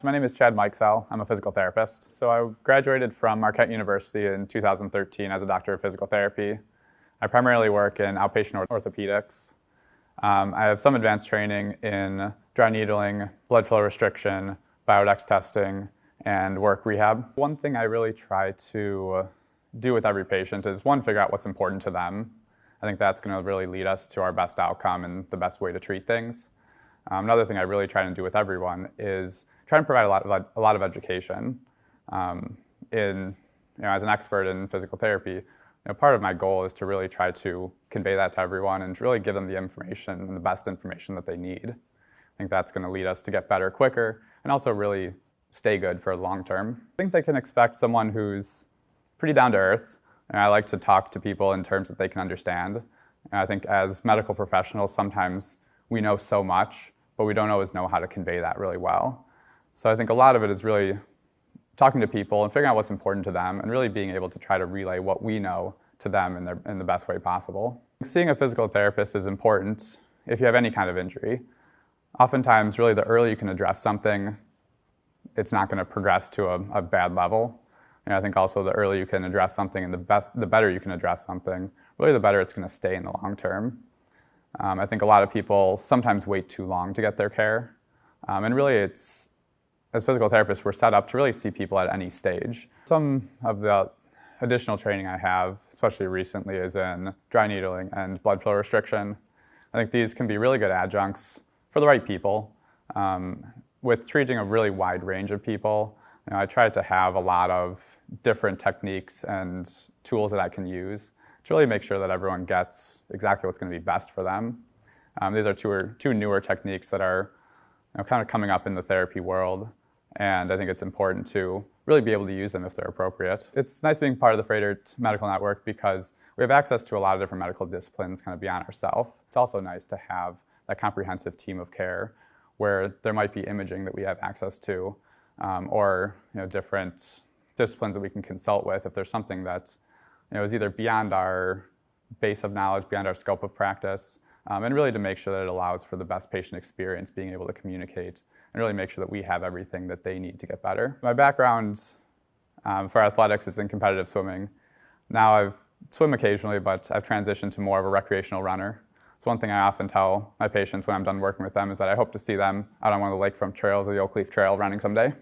My name is Mikesell. I'm a physical therapist. So I graduated from Marquette University in 2013 as a doctor of physical therapy. I primarily work in outpatient orthopedics. I have some advanced training in dry needling, blood flow restriction, biodex testing, and work rehab. One thing I really try to do with every patient is, one, figure out what's important to them. I think that's going to really lead us to our best outcome and the best way to treat things. Another thing I really try to do with everyone is try and provide a lot of education. As an expert in physical therapy, part of my goal is to really try to convey that to everyone and to really give them the information and the best information that they need. I think that's going to lead us to get better quicker and also really stay good for long term. I think they can expect someone who's pretty down to earth. And I like to talk to people in terms that they can understand. And I think as medical professionals, sometimes we know so much, but we don't always know how to convey that really well. So I think a lot of it is really talking to people and figuring out what's important to them and really being able to try to relay what we know to them in the best way possible. Seeing a physical therapist is important if you have any kind of injury. Oftentimes, really, the earlier you can address something, it's not going to progress to a bad level. And I think also the earlier you can address something and the better you can address something, really the better it's going to stay in the long term. I think a lot of people sometimes wait too long to get their care. And really as physical therapists, we're set up to really see people at any stage. Some of the additional training I have, especially recently, is in dry needling and blood flow restriction. I think these can be really good adjuncts for the right people. With treating a really wide range of people, I try to have a lot of different techniques and tools that I can use to really make sure that everyone gets exactly what's going to be best for them. These are two newer techniques that are kind of coming up in the therapy world, and I think it's important to really be able to use them if they're appropriate. It's nice being part of the Froedtert medical network because we have access to a lot of different medical disciplines kind of beyond ourselves. It's also nice to have that comprehensive team of care where there might be imaging that we have access to, or different disciplines that we can consult with if there's something that is either beyond our base of knowledge, beyond our scope of practice, and really to make sure that it allows for the best patient experience, being able to communicate and really make sure that we have everything that they need to get better. My background for athletics is in competitive swimming. Now I swim occasionally, but I've transitioned to more of a recreational runner. So one thing I often tell my patients when I'm done working with them is that I hope to see them out on one of the lakefront trails or the Oak Leaf Trail running someday.